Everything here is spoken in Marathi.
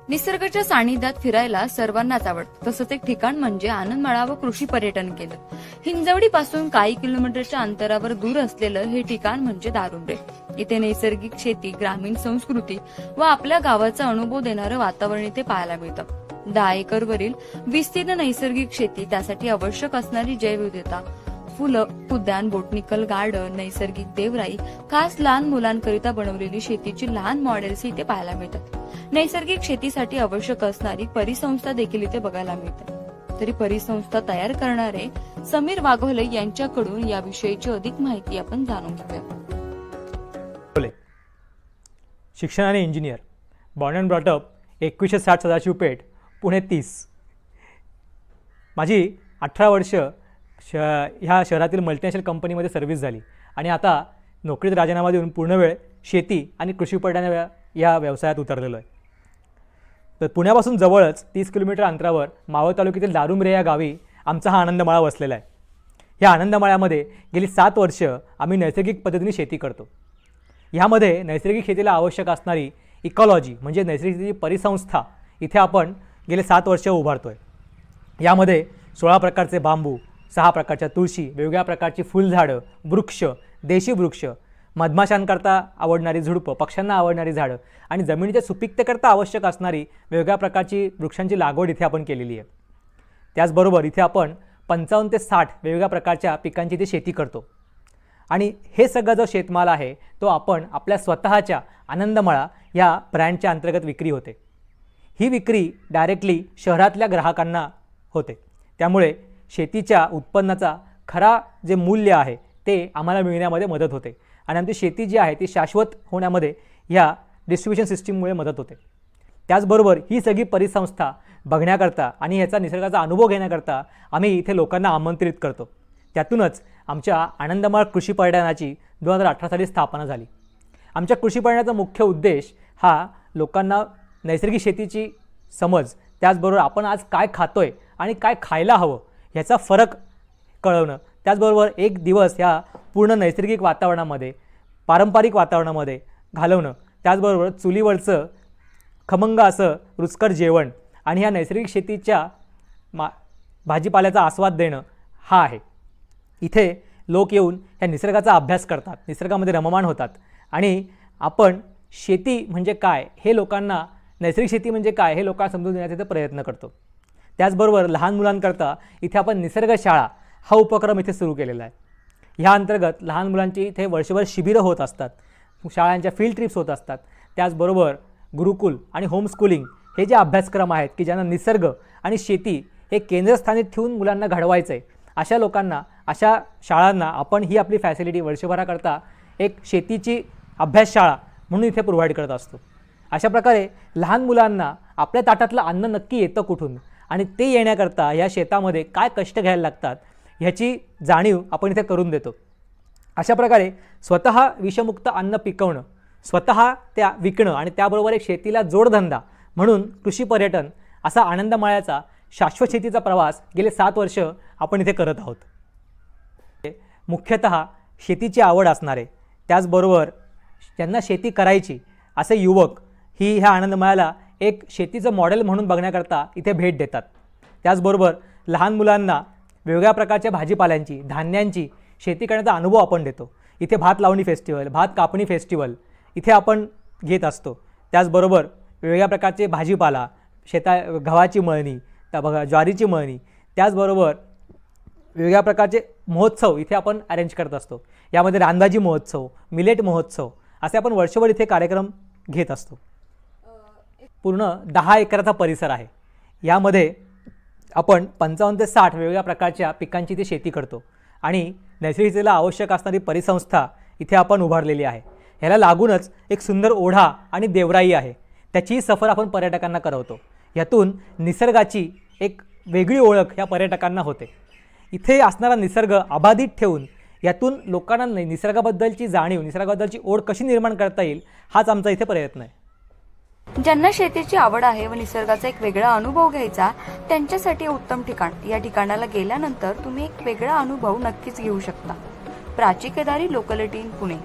निसर्गाच्या सानिध्यात फिरायला सर्वांनाच आवडतं, तसंच एक ठिकाण म्हणजे आनंदमाळा व कृषी पर्यटन केंद्र. हिंजवडी पासून काही किलोमीटरच्या अंतरावर दूर असलेलं हे ठिकाण म्हणजे दारुंबे. इथे नैसर्गिक शेती, ग्रामीण संस्कृती व आपल्या गावाचा अनुभव देणारं वातावरण इथे पाहायला मिळतं. 10 एकरवरील विस्तीर्ण नैसर्गिक शेती, त्यासाठी आवश्यक असणारी जैवविविधता, फुलं, उद्यान, बोटनिकल गार्डन, नैसर्गिक देवराई, खास लहान मुलांकरिता बनवलेली शेतीची लहान मॉडेल्स इथे पाहायला मिळतात. नैसर्गिक शेतीसाठी आवश्यक असणारी परिसंस्था देखील इथे बघायला मिळते. तरी परिसंस्था तयार करणारे समीर वाघोले यांच्याकडून याविषयीची अधिक माहिती आपण जाणून घेऊया. शिक्षणाने engineer, born and brought up 2160 Sadashiv Peth, Pune 30. माझी 18 वर्ष ह्या शहरातील मल्टीनॅशनल कंपनीमध्ये सर्व्हिस झाली आणि आता नोकरीत राजीनामा देऊन पूर्णवेळ शेती आणि कृषी पर्यटन या व्यवसायात उतरलेलो आहे. तर पुण्यापासून जवळच 30 किलोमीटर अंतरावर मावळ तालुक्यातील दारुंबे या गावी आमचा हा आनंदमाळा वसलेला आहे. या आनंदमाळ्यामध्ये गेली 7 वर्ष आम्ही नैसर्गिक पद्धतीने शेती करतो. ह्यामध्ये नैसर्गिक शेतीला आवश्यक असणारी इकॉलॉजी म्हणजे नैसर्गिक शेतीची परिसंस्था इथे आपण गेले 7 वर्ष उभारतो आहे. यामध्ये 16 प्रकारचे बांबू, 6 प्रकारच्या तुळशी, वेगवेगळ्या प्रकारची फुलझाडं, वृक्ष, देशी वृक्ष, मधमाशांकरता आवडणारी झुडपं, पक्ष्यांना आवडणारी झाडं आणि जमिनीच्या सुपीकतेकरता आवश्यक असणारी वेगवेगळ्या प्रकारची वृक्षांची लागवड इथे आपण केलेली आहे. त्याचबरोबर इथे आपण 55 ते 60 वेगवेगळ्या प्रकारच्या पिकांची इथे शेती करतो आणि हे सगळं जो शेतमाल आहे तो आपण आपल्या स्वतःच्या आनंदमाळा या ब्रँडच्या अंतर्गत विक्री होते. ही विक्री डायरेक्टली शहरातल्या ग्राहकांना होते. त्यामुळे शेतीच्या उत्पन्नाचा खरा जे मूल्य आहे ते आम्हाला मिळण्यामध्ये मदत होते आणि आमची शेती जी आहे ती शाश्वत होण्यामध्ये ह्या डिस्ट्रीब्युशन सिस्टीममुळे मदत होते. त्याचबरोबर ही सगळी परिसंस्था बघण्याकरता आणि ह्याचा निसर्गाचा अनुभव घेण्याकरता आम्ही इथे लोकांना आमंत्रित करतो. त्यातूनच आमच्या आनंदमाळ कृषी पर्यटनाची 2018 साली स्थापना झाली. आमच्या कृषी पर्यटनाचा मुख्य उद्देश हा लोकांना नैसर्गिक शेतीची समज, त्याचबरोबर आपण आज काय खातोय आणि काय खायला हवं ह्याचा फरक कळवणं, त्याचबरोबर एक दिवस ह्या पूर्ण नैसर्गिक वातावरणामध्ये, पारंपरिक वातावरणामध्ये घालवणं, त्याचबरोबर चुलीवरचं खमंग असं रुचकर जेवण आणि ह्या नैसर्गिक शेतीच्या भाजीपाल्याचा आस्वाद देणं हा आहे. इथे लोक येऊन ह्या निसर्गाचा अभ्यास करतात, निसर्गामध्ये रममाण होतात आणि आपण शेती म्हणजे काय हे लोकांना, नैसर्गिक शेती म्हणजे काय हे लोकांना समजून देण्याचा इथे प्रयत्न करतो. त्याचबरोबर लहान मुलांकरता इथे आपण निसर्ग शाळा हा उपक्रम इथे सुरू केलेला आहे. ह्या अंतर्गत लहान मुलांची इथे वर्षभर शिबिरं होत असतात, शाळांच्या फील्ड ट्रिप्स होत असतात. त्याचबरोबर गुरुकुल आणि होमस्कूलिंग हे जे अभ्यासक्रम आहेत की ज्यांना निसर्ग आणि शेती हे केंद्रस्थानी ठेवून मुलांना घडवायचं आहे, अशा लोकांना, अशा शाळांना आपण ही आपली फॅसिलिटी वर्षभराकरता एक शेतीची अभ्यासशाळा म्हणून इथे प्रोव्हाइड करत असतो. अशा प्रकारे लहान मुलांना आपल्या ताटातलं अन्न नक्की येतं कुठून आणि ते येण्याकरता या शेतामध्ये काय कष्ट घ्यायला लागतात ह्याची जाणीव आपण इथे करून देतो. अशा प्रकारे स्वतः विषमुक्त अन्न पिकवणं, स्वतः त्या विकणं आणि त्याबरोबर एक शेतीला जोडधंदा म्हणून कृषी पर्यटन असा आनंदमाळ्याचा शाश्वत शेतीचा प्रवास गेले 7 वर्ष आपण इथे करत आहोत. मुख्यतः शेतीची आवड असणारे, त्याचबरोबर ज्यांना शेती करायची असे युवक ही ह्या आनंदमाळ्याला एक शेतीचं मॉडेल म्हणून बघण्याकरता इथे भेट देतात. त्याचबरोबर लहान मुलांना वेगवेगळ्या प्रकारच्या भाजीपाल्यांची, धान्यांची शेती करण्याचा अनुभव आपण देतो. इथे भात लावणी फेस्टिवल, भात कापणी फेस्टिवल इथे आपण घेत असतो. त्याचबरोबर वेगवेगळ्या प्रकारचे भाजीपाला, गव्हाची मळणी, ज्वारीची मळणी, त्याचबरोबर वेगवेगळ्या प्रकारचे महोत्सव इथे आपण अरेंज करत असतो. यामध्ये रानभाजी महोत्सव, मिलेट महोत्सव असे आपण वर्षभर इथे कार्यक्रम घेत असतो. पूर्ण 10 एकराचा परिसर आहे. यामध्ये आपण 55 ते 60 वेगवेगळ्या प्रकारच्या पिकांची इथे शेती करतो आणि नैसर्गिक शेतीला आवश्यक असणारी परिसंस्था इथे आपण उभारलेली आहे. ह्याला लागूनच एक सुंदर ओढा आणि देवराई आहे, त्याचीही सफर आपण पर्यटकांना करवतो. यातून निसर्गाची एक वेगळी ओळख या पर्यटकांना होते. इथे असणारा निसर्ग अबाधित ठेवून यातून लोकांना निसर्गाबद्दलची जाणीव, निसर्गाबद्दलची ओढ कशी निर्माण करता येईल हाच आमचा इथे प्रयत्न आहे. ज्यांना शेतीची आवड आहे व निसर्गाचा एक वेगळा अनुभव घ्यायचा त्यांच्यासाठी उत्तम ठिकाण. या ठिकाणाला गेल्यानंतर तुम्ही एक वेगळा अनुभव नक्कीच घेऊ शकता. प्राची केदारी, लोकल 18 पुणे.